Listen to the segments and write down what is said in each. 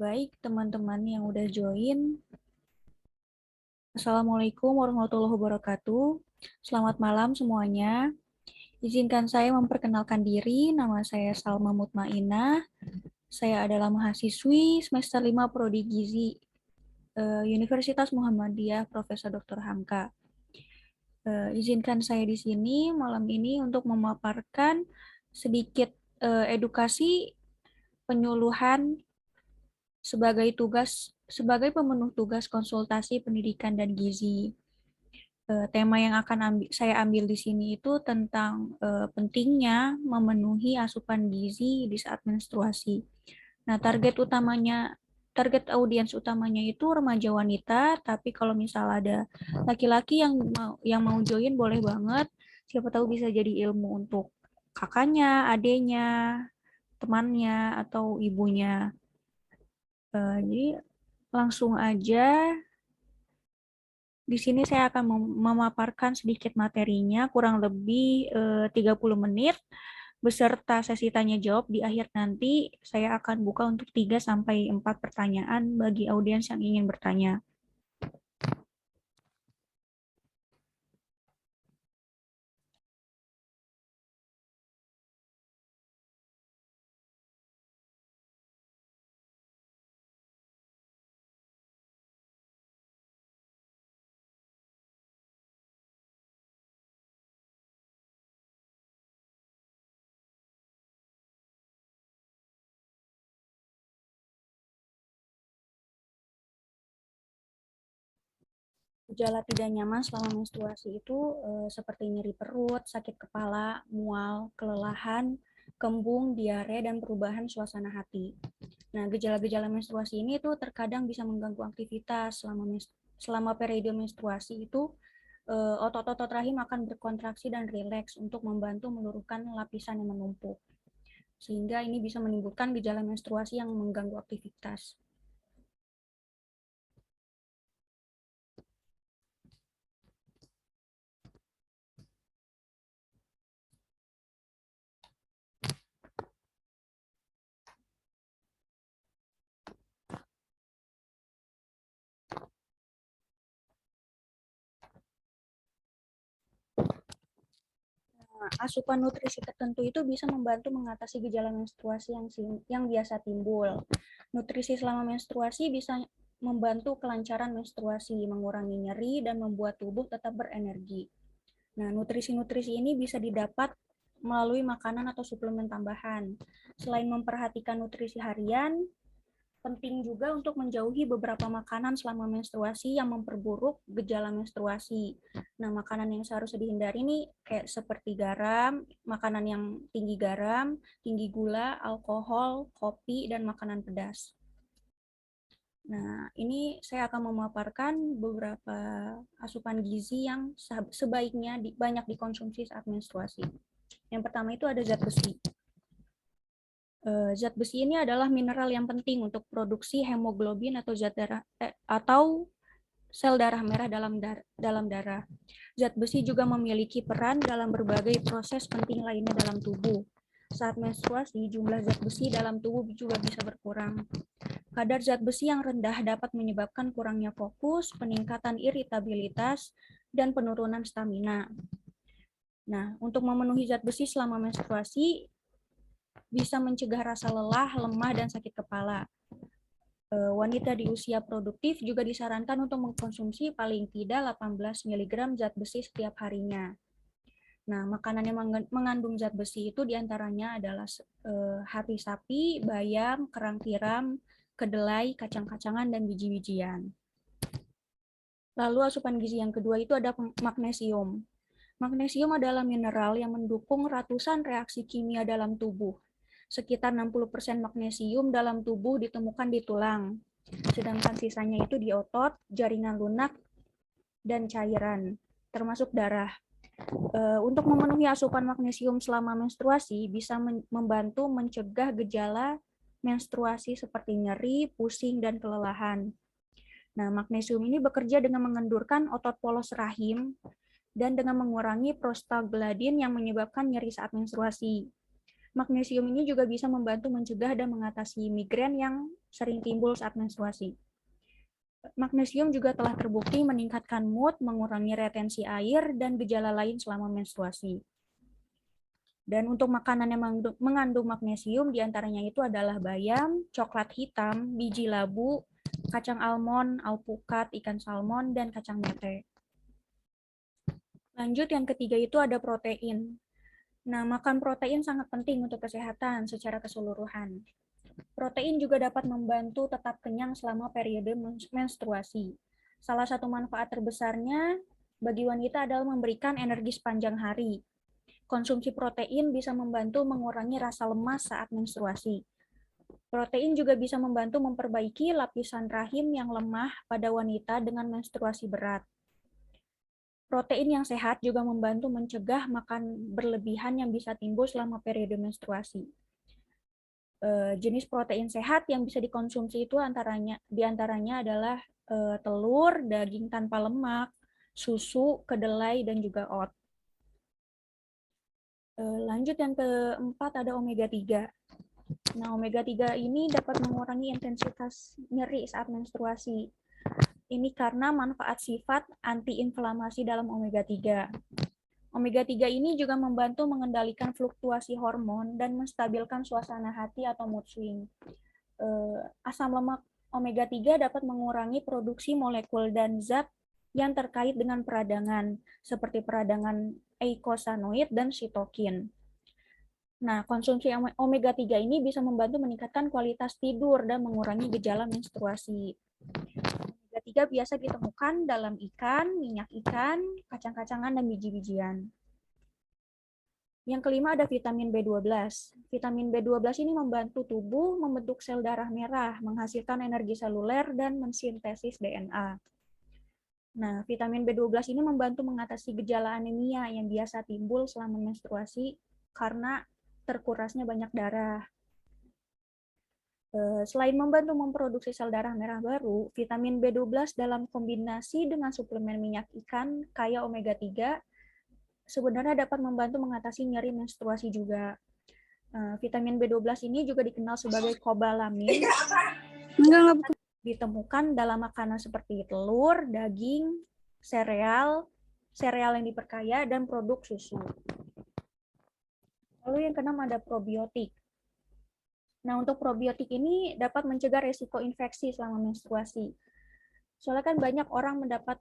Baik, teman-teman yang udah join. Assalamualaikum warahmatullahi wabarakatuh. Selamat malam semuanya. Izinkan saya memperkenalkan diri. Nama saya Salma Mutmainah. Saya adalah mahasiswi semester 5 Prodi Gizi Universitas Muhammadiyah Profesor Dr. Hamka. Izinkan saya di sini malam ini untuk memaparkan sedikit edukasi penyuluhan sebagai pemenuh tugas konsultasi pendidikan dan gizi. Tema yang akan saya ambil di sini itu tentang pentingnya memenuhi asupan gizi di saat menstruasi. Nah, target audiens utamanya itu remaja wanita, tapi kalau misal ada laki-laki yang mau join boleh banget. Siapa tahu bisa jadi ilmu untuk kakaknya, adenya, temannya atau ibunya. Jadi langsung aja di sini saya akan memaparkan sedikit materinya, kurang lebih 30 menit, beserta sesi tanya jawab. Di akhir nanti saya akan buka untuk 3-4 pertanyaan bagi audiens yang ingin bertanya. Gejala tidak nyaman selama menstruasi itu seperti nyeri perut, sakit kepala, mual, kelelahan, kembung, diare, dan perubahan suasana hati. Nah, gejala-gejala menstruasi ini tuh terkadang bisa mengganggu aktivitas selama periode menstruasi itu. Otot-otot rahim akan berkontraksi dan rileks untuk membantu meluruhkan lapisan yang menumpuk. Sehingga ini bisa menimbulkan gejala menstruasi yang mengganggu aktivitas. Asupan nutrisi tertentu itu bisa membantu mengatasi gejala menstruasi yang biasa timbul. Nutrisi selama menstruasi bisa membantu kelancaran menstruasi, mengurangi nyeri, dan membuat tubuh tetap berenergi. Nah, nutrisi-nutrisi ini bisa didapat melalui makanan atau suplemen tambahan. Selain memperhatikan nutrisi harian, penting juga untuk menjauhi beberapa makanan selama menstruasi yang memperburuk gejala menstruasi. Nah, makanan yang seharusnya dihindari nih kayak seperti garam, makanan yang tinggi garam, tinggi gula, alkohol, kopi, dan makanan pedas. Nah, ini saya akan memaparkan beberapa asupan gizi yang sebaiknya banyak dikonsumsi saat menstruasi. Yang pertama itu ada zat besi. Zat besi ini adalah mineral yang penting untuk produksi hemoglobin atau sel darah merah dalam darah. Zat besi juga memiliki peran dalam berbagai proses penting lainnya dalam tubuh. Saat menstruasi, jumlah zat besi dalam tubuh juga bisa berkurang. Kadar zat besi yang rendah dapat menyebabkan kurangnya fokus, peningkatan iritabilitas, dan penurunan stamina. Nah, untuk memenuhi zat besi selama menstruasi, bisa mencegah rasa lelah, lemah, dan sakit kepala. Wanita di usia produktif juga disarankan untuk mengkonsumsi paling tidak 18 mg zat besi setiap harinya. Nah, makanan yang mengandung zat besi itu diantaranya adalah hati sapi, bayam, kerang tiram, kedelai, kacang-kacangan, dan biji-bijian. Lalu asupan gizi yang kedua itu ada magnesium. Magnesium adalah mineral yang mendukung ratusan reaksi kimia dalam tubuh. Sekitar 60% magnesium dalam tubuh ditemukan di tulang, sedangkan sisanya itu di otot, jaringan lunak, dan cairan, termasuk darah. Untuk memenuhi asupan magnesium selama menstruasi bisa membantu mencegah gejala menstruasi seperti nyeri, pusing, dan kelelahan. Nah, magnesium ini bekerja dengan mengendurkan otot polos rahim dan dengan mengurangi prostaglandin yang menyebabkan nyeri saat menstruasi. Magnesium ini juga bisa membantu mencegah dan mengatasi migrain yang sering timbul saat menstruasi. Magnesium juga telah terbukti meningkatkan mood, mengurangi retensi air, dan gejala lain selama menstruasi. Dan untuk makanan yang mengandung magnesium diantaranya itu adalah bayam, coklat hitam, biji labu, kacang almond, alpukat, ikan salmon, dan kacang mete. Lanjut yang ketiga itu ada protein. Nah, makan protein sangat penting untuk kesehatan secara keseluruhan. Protein juga dapat membantu tetap kenyang selama periode menstruasi. Salah satu manfaat terbesarnya bagi wanita adalah memberikan energi sepanjang hari. Konsumsi protein bisa membantu mengurangi rasa lemas saat menstruasi. Protein juga bisa membantu memperbaiki lapisan rahim yang lemah pada wanita dengan menstruasi berat. Protein yang sehat juga membantu mencegah makan berlebihan yang bisa timbul selama periode menstruasi. Jenis protein sehat yang bisa dikonsumsi itu diantaranya adalah telur, daging tanpa lemak, susu, kedelai, dan juga oat. Lanjut yang keempat ada omega 3. Nah, omega 3 ini dapat mengurangi intensitas nyeri saat menstruasi. Ini karena manfaat sifat antiinflamasi dalam omega 3. Omega 3 ini juga membantu mengendalikan fluktuasi hormon dan menstabilkan suasana hati atau mood swing. Asam lemak omega 3 dapat mengurangi produksi molekul dan zat yang terkait dengan peradangan, seperti peradangan eikosanoid dan sitokin. Nah, konsumsi omega 3 ini bisa membantu meningkatkan kualitas tidur dan mengurangi gejala menstruasi. Omega 3 biasa ditemukan dalam ikan, minyak ikan, kacang-kacangan, dan biji-bijian. Yang kelima ada vitamin B12. Vitamin B12 ini membantu tubuh membentuk sel darah merah, menghasilkan energi seluler, dan mensintesis DNA. Nah, vitamin B12 ini membantu mengatasi gejala anemia yang biasa timbul selama menstruasi karena terkurasnya banyak darah. Selain membantu memproduksi sel darah merah baru, vitamin B12 dalam kombinasi dengan suplemen minyak ikan kaya omega 3 sebenarnya dapat membantu mengatasi nyeri menstruasi juga. Vitamin B12 ini juga dikenal sebagai kobalamin. Ditemukan dalam makanan seperti telur, daging, sereal yang diperkaya, dan produk susu. Lalu yang keenam ada probiotik. Nah, untuk probiotik ini dapat mencegah resiko infeksi selama menstruasi. Soalnya kan banyak orang mendapat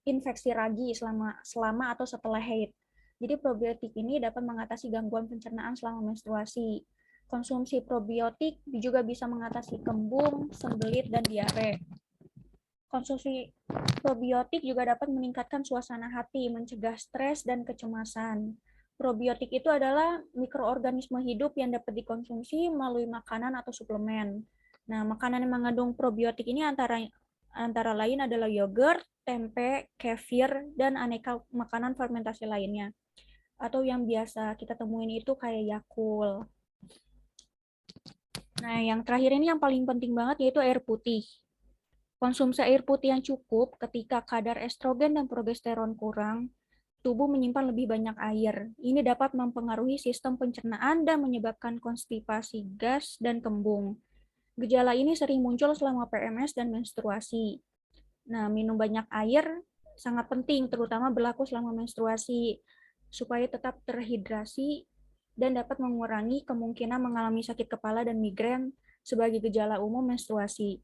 infeksi ragi selama atau setelah haid. Jadi probiotik ini dapat mengatasi gangguan pencernaan selama menstruasi. Konsumsi probiotik juga bisa mengatasi kembung, sembelit, dan diare. Konsumsi probiotik juga dapat meningkatkan suasana hati, mencegah stres dan kecemasan. Probiotik itu adalah mikroorganisme hidup yang dapat dikonsumsi melalui makanan atau suplemen. Nah, makanan yang mengandung probiotik ini antara lain adalah yogurt, tempe, kefir, dan aneka makanan fermentasi lainnya. Atau yang biasa kita temuin itu kayak Yakult. Nah, yang terakhir ini yang paling penting banget yaitu air putih. Konsumsi air putih yang cukup ketika kadar estrogen dan progesteron kurang, tubuh menyimpan lebih banyak air. Ini dapat mempengaruhi sistem pencernaan dan menyebabkan konstipasi, gas, dan kembung. Gejala ini sering muncul selama PMS dan menstruasi. Nah, minum banyak air sangat penting, terutama berlaku selama menstruasi, supaya tetap terhidrasi dan dapat mengurangi kemungkinan mengalami sakit kepala dan migrain sebagai gejala umum menstruasi.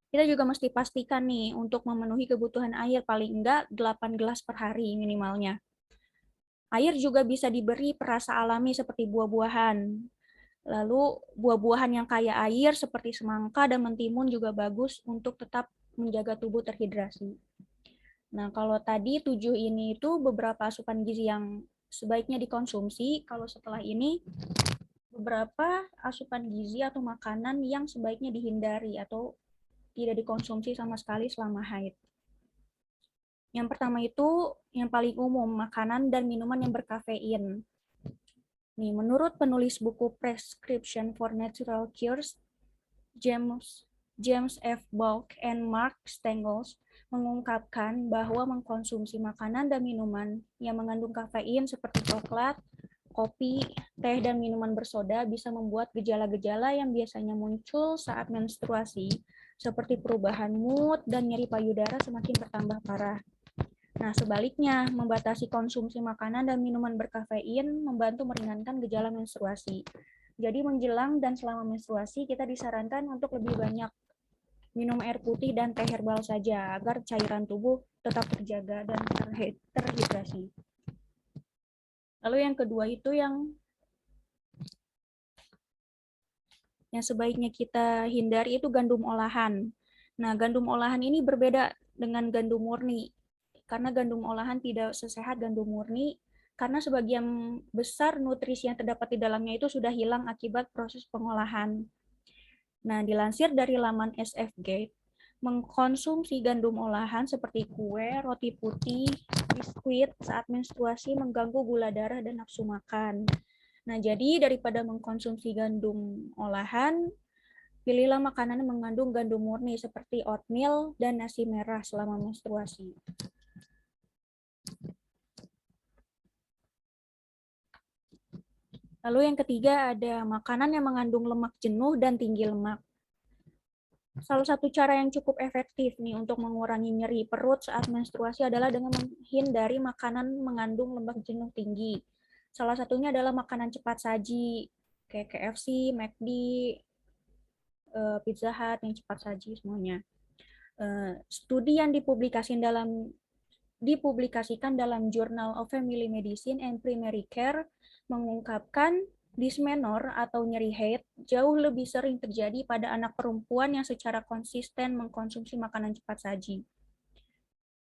Kita juga mesti pastikan nih untuk memenuhi kebutuhan air paling enggak 8 gelas per hari minimalnya. Air juga bisa diberi perasa alami seperti buah-buahan. Lalu buah-buahan yang kaya air seperti semangka dan mentimun juga bagus untuk tetap menjaga tubuh terhidrasi. Nah, kalau tadi 7 ini itu beberapa asupan gizi yang sebaiknya dikonsumsi. Kalau setelah ini beberapa asupan gizi atau makanan yang sebaiknya dihindari atau tidak dikonsumsi sama sekali selama haid. Yang pertama itu yang paling umum, makanan dan minuman yang berkafein. Nih, menurut penulis buku Prescription for Natural Cures, James F. Balk and Mark Stengels mengungkapkan bahwa mengkonsumsi makanan dan minuman yang mengandung kafein seperti coklat, kopi, teh, dan minuman bersoda bisa membuat gejala-gejala yang biasanya muncul saat menstruasi, seperti perubahan mood dan nyeri payudara semakin bertambah parah. Nah, sebaliknya, membatasi konsumsi makanan dan minuman berkafein membantu meringankan gejala menstruasi. Jadi menjelang dan selama menstruasi kita disarankan untuk lebih banyak minum air putih dan teh herbal saja agar cairan tubuh tetap terjaga dan terhidrasi. Lalu yang kedua itu yang sebaiknya kita hindari itu gandum olahan. Nah, gandum olahan ini berbeda dengan gandum murni. Karena gandum olahan tidak sesehat gandum murni, karena sebagian besar nutrisi yang terdapat di dalamnya itu sudah hilang akibat proses pengolahan. Nah, dilansir dari laman SFGate, mengkonsumsi gandum olahan seperti kue, roti putih, biskuit saat menstruasi mengganggu gula darah dan nafsu makan. Nah, jadi daripada mengkonsumsi gandum olahan, pilihlah makanan yang mengandung gandum murni seperti oatmeal dan nasi merah selama menstruasi. Lalu yang ketiga ada makanan yang mengandung lemak jenuh dan tinggi lemak. Salah satu cara yang cukup efektif nih untuk mengurangi nyeri perut saat menstruasi adalah dengan menghindari makanan mengandung lemak jenuh tinggi. Salah satunya adalah makanan cepat saji, kayak KFC, McD, Pizza Hut yang cepat saji semuanya. Studi yang dipublikasikan dalam Journal of Family Medicine and Primary Care mengungkapkan dysmenor atau nyeri haid jauh lebih sering terjadi pada anak perempuan yang secara konsisten mengkonsumsi makanan cepat saji.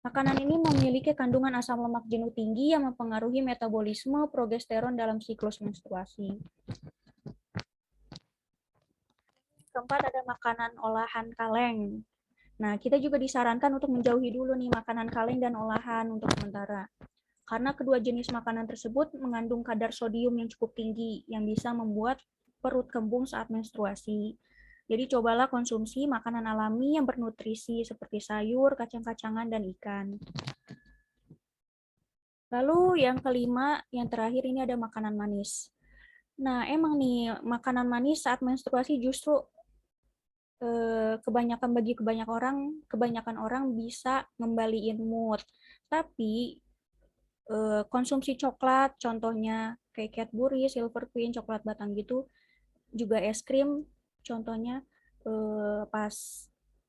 Makanan ini memiliki kandungan asam lemak jenuh tinggi yang mempengaruhi metabolisme progesteron dalam siklus menstruasi. Keempat ada makanan olahan kaleng. Nah, kita juga disarankan untuk menjauhi dulu nih makanan kaleng dan olahan untuk sementara. Karena kedua jenis makanan tersebut mengandung kadar sodium yang cukup tinggi yang bisa membuat perut kembung saat menstruasi. Jadi cobalah konsumsi makanan alami yang bernutrisi seperti sayur, kacang-kacangan, dan ikan. Lalu yang kelima, yang terakhir ini ada makanan manis. Nah, emang nih makanan manis saat menstruasi justru kebanyakan orang bisa ngembaliin mood. Tapi konsumsi coklat, contohnya kayak Cadbury, Silver Queen, coklat batang gitu, juga es krim, contohnya pas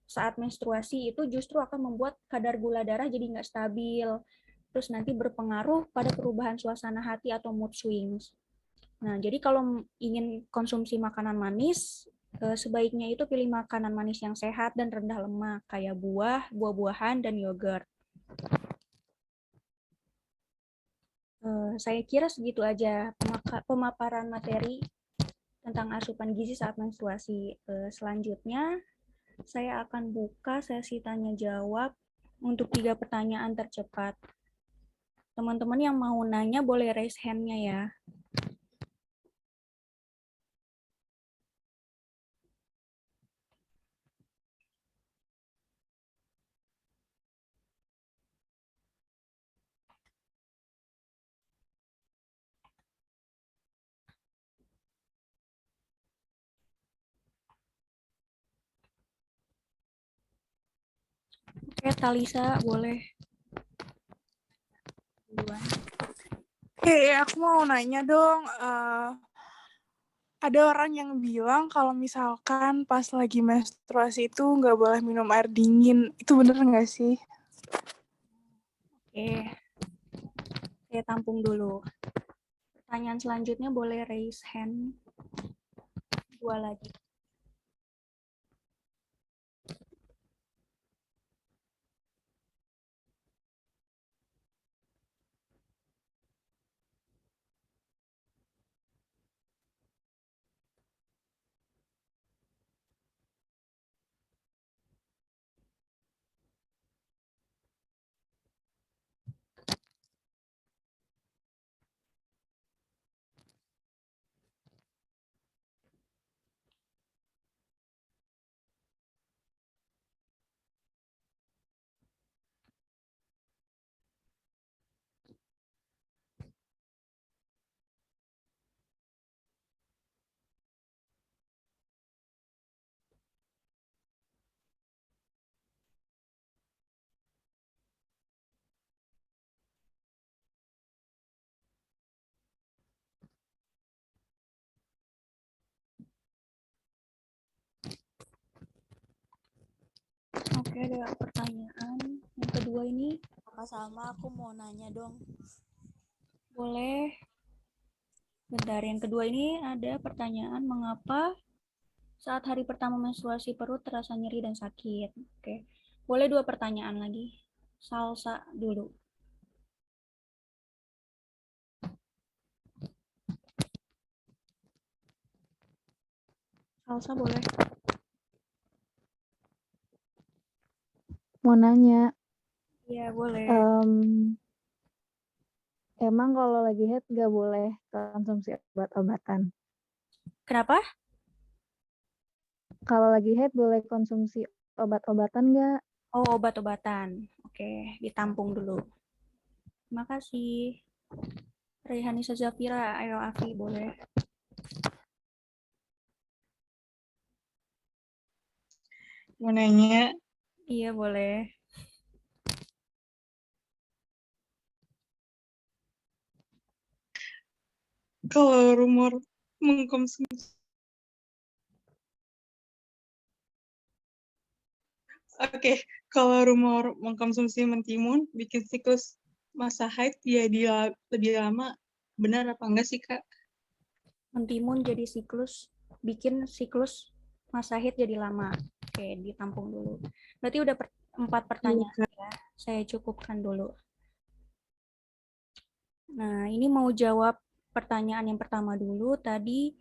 saat menstruasi itu justru akan membuat kadar gula darah jadi nggak stabil, terus nanti berpengaruh pada perubahan suasana hati atau mood swings. Nah, jadi kalau ingin konsumsi makanan manis, sebaiknya itu pilih makanan manis yang sehat dan rendah lemak, kayak buah, buah-buahan, dan yogurt. Saya kira segitu aja pemaparan materi tentang asupan gizi saat menstruasi. Selanjutnya, saya akan buka sesi tanya jawab untuk 3 pertanyaan tercepat. Teman-teman yang mau nanya boleh raise hand-nya ya. Oke, Talisa boleh duluan. Oke, aku mau nanya dong. Ada orang yang bilang kalau misalkan pas lagi menstruasi itu nggak boleh minum air dingin. Itu bener nggak sih? Oke, saya tampung dulu. Pertanyaan selanjutnya boleh raise hand. 2 lagi. Oke, ada pertanyaan yang kedua ini. Kak Salma, aku mau nanya dong. Boleh. Bentar, yang kedua ini ada pertanyaan, mengapa saat hari pertama menstruasi perut terasa nyeri dan sakit? Oke, boleh 2 pertanyaan lagi. Salsa dulu. Salsa boleh. Mau nanya, Iya, boleh. emang kalau lagi haid nggak boleh konsumsi obat-obatan? Kenapa? Kalau lagi haid boleh konsumsi obat-obatan nggak? Oh, obat-obatan. Oke, ditampung dulu. Terima kasih. Raihanisa Zafira, ayo Afi, boleh. Mau nanya, Iya, boleh. kalau rumor mengkonsumsi kalau rumor mengkonsumsi mentimun bikin siklus masa haid jadi lebih lama, benar apa enggak sih, Kak? Mentimun jadi siklus, bikin siklus masa haid jadi lama. Oke, ditampung dulu. Berarti udah 4 pertanyaan ya. Saya cukupkan dulu. Nah, ini mau jawab pertanyaan yang pertama dulu. Tadi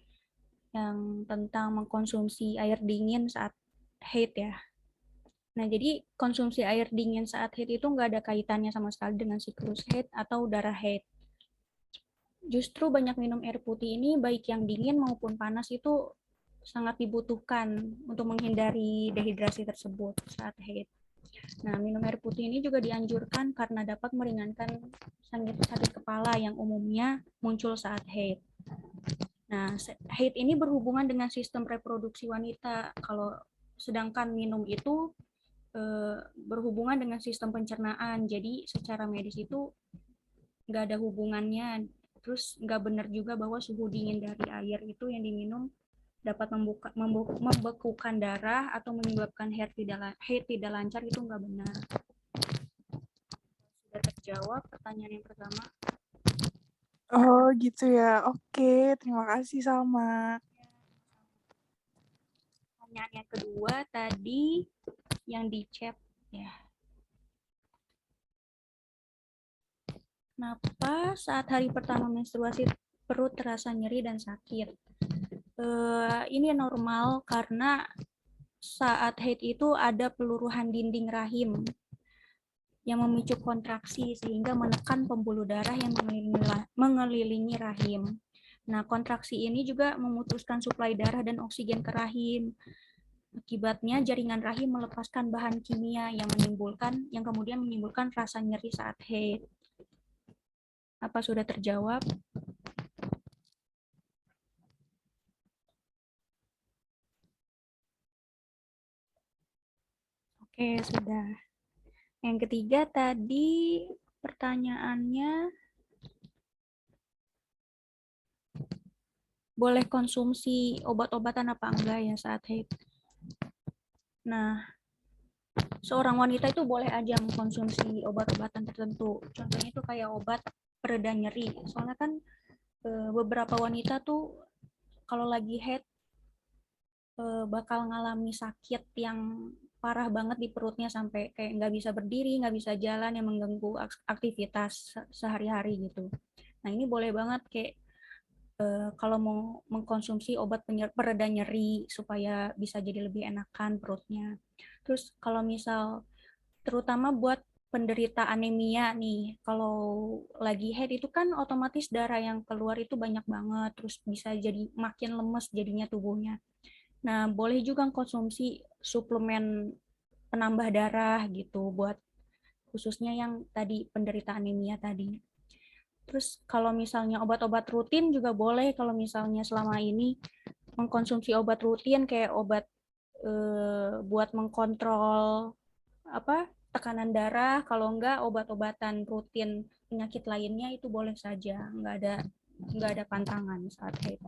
yang tentang mengkonsumsi air dingin saat haid ya. Nah, jadi konsumsi air dingin saat haid itu nggak ada kaitannya sama sekali dengan siklus haid atau darah haid. Justru banyak minum air putih ini, baik yang dingin maupun panas, itu sangat dibutuhkan untuk menghindari dehidrasi tersebut saat haid. Nah, minum air putih ini juga dianjurkan karena dapat meringankan sakit kepala yang umumnya muncul saat haid. Nah, haid ini berhubungan dengan sistem reproduksi wanita. Kalau sedangkan minum itu berhubungan dengan sistem pencernaan. Jadi secara medis itu nggak ada hubungannya. Terus nggak benar juga bahwa suhu dingin dari air itu yang diminum dapat membekukan darah atau menyebabkan haid tidak lancar, itu nggak benar. Sudah terjawab pertanyaan yang pertama. Oh gitu ya, oke, terima kasih Salma. Pertanyaan yang kedua tadi yang di chat ya. Kenapa saat hari pertama menstruasi perut terasa nyeri dan sakit? Ini normal karena saat haid itu ada peluruhan dinding rahim yang memicu kontraksi sehingga menekan pembuluh darah yang mengelilingi rahim. Nah, kontraksi ini juga memutuskan suplai darah dan oksigen ke rahim. Akibatnya jaringan rahim melepaskan bahan kimia yang kemudian menimbulkan rasa nyeri saat haid. Apa sudah terjawab? Oke, sudah. Yang ketiga tadi pertanyaannya, boleh konsumsi obat-obatan apa enggak ya saat haid? Nah, seorang wanita itu boleh aja mengkonsumsi obat-obatan tertentu. Contohnya itu kayak obat pereda nyeri. Soalnya kan beberapa wanita tuh kalau lagi haid bakal ngalami sakit yang parah banget di perutnya sampai kayak nggak bisa berdiri, nggak bisa jalan, yang mengganggu aktivitas sehari-hari gitu. Nah, ini boleh banget kayak kalau mau mengkonsumsi obat pereda nyeri supaya bisa jadi lebih enakan perutnya. Terus kalau misal terutama buat penderita anemia nih, kalau lagi haid itu kan otomatis darah yang keluar itu banyak banget, terus bisa jadi makin lemes jadinya tubuhnya. Nah, boleh juga konsumsi suplemen penambah darah gitu buat khususnya yang tadi penderita anemia tadi. Terus kalau misalnya obat-obat rutin juga boleh, kalau misalnya selama ini mengkonsumsi obat rutin kayak obat buat mengkontrol tekanan darah, kalau enggak obat-obatan rutin penyakit lainnya itu boleh saja, nggak ada pantangan saat haid.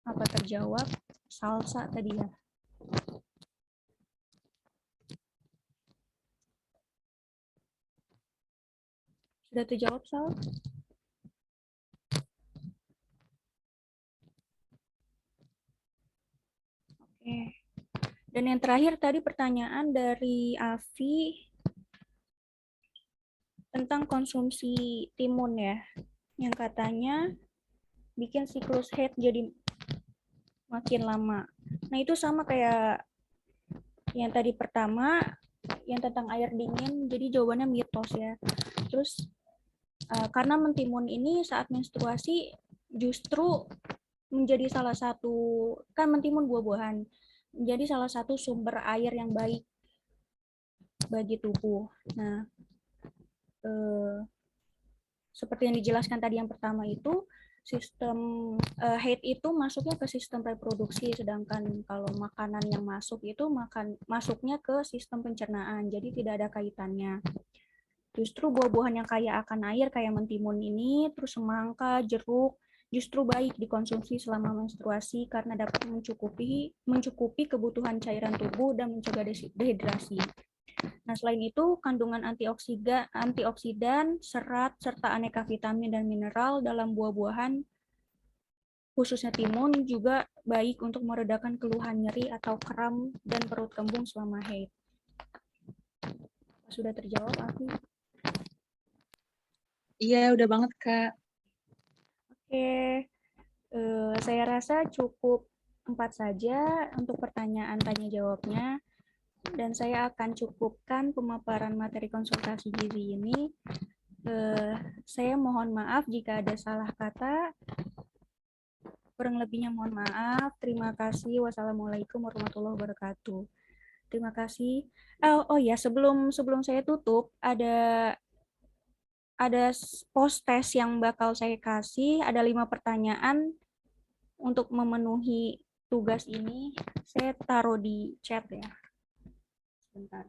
Apa terjawab? Salsa tadi ya. Sudah terjawab, Sal? Oke. Dan yang terakhir tadi pertanyaan dari Avi tentang konsumsi timun ya. Yang katanya bikin siklus haid jadi makin lama. Nah, itu sama kayak yang tadi pertama, yang tentang air dingin, jadi jawabannya mitos ya. Terus karena mentimun ini saat menstruasi justru menjadi salah satu, kan mentimun buah-buahan, menjadi salah satu sumber air yang baik bagi tubuh. Nah, seperti yang dijelaskan tadi yang pertama itu, sistem haid itu masuknya ke sistem reproduksi, sedangkan kalau makanan yang masuk itu masuknya ke sistem pencernaan, jadi tidak ada kaitannya. Justru buah-buahan yang kaya akan air kayak mentimun ini, terus semangka, jeruk, justru baik dikonsumsi selama menstruasi karena dapat mencukupi kebutuhan cairan tubuh dan mencegah dehidrasi. Nah, selain itu, kandungan antioksidan, serat, serta aneka vitamin dan mineral dalam buah-buahan, khususnya timun, juga baik untuk meredakan keluhan nyeri atau kram dan perut kembung selama haid. Sudah terjawab, Afi? Iya, udah banget, Kak. Oke, saya rasa cukup 4 saja untuk pertanyaan tanya jawabnya. Dan saya akan cukupkan pemaparan materi konsultasi gizi ini. Saya mohon maaf jika ada salah kata. Kurang lebihnya mohon maaf. Terima kasih. Wassalamualaikum warahmatullahi wabarakatuh. Terima kasih. Oh ya, sebelum saya tutup, ada post test yang bakal saya kasih. Ada 5 pertanyaan untuk memenuhi tugas ini. Saya taruh di chat ya. Sebentar.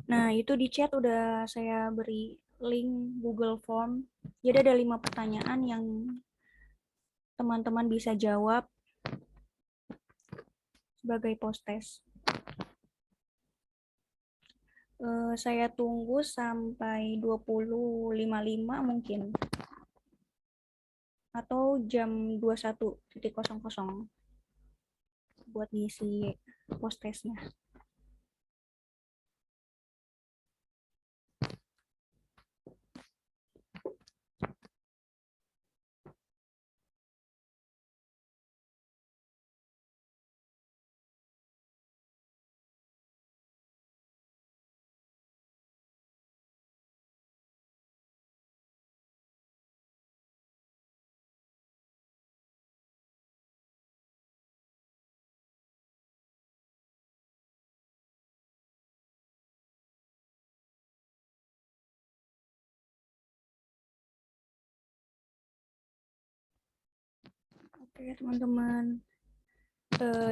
Nah, itu di chat udah saya beri link Google Form. Jadi ada 5 pertanyaan yang teman-teman bisa jawab sebagai post test. Saya tunggu sampai 20.55 mungkin. Atau jam 21.00 buat ngisi post testnya. Oke, teman-teman.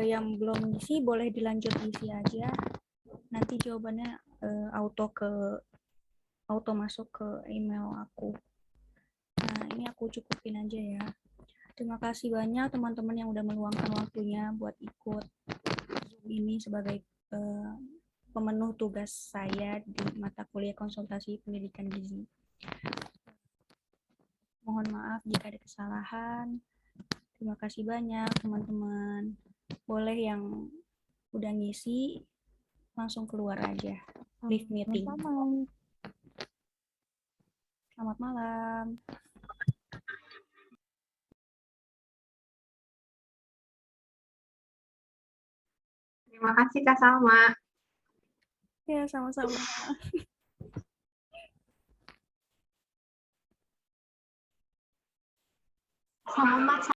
Yang belum ngisi boleh dilanjut isi aja. Nanti jawabannya auto masuk ke email aku. Nah, ini aku cukupin aja ya. Terima kasih banyak teman-teman yang udah meluangkan waktunya buat ikut Zoom ini sebagai pemenuh tugas saya di mata kuliah konsultasi pendidikan gizi. Mohon maaf jika ada kesalahan. Terima kasih banyak teman-teman. Boleh yang udah ngisi langsung keluar aja. Leave meeting. Selamat malam. Terima kasih Kak Salma. Ya, sama-sama. Selamat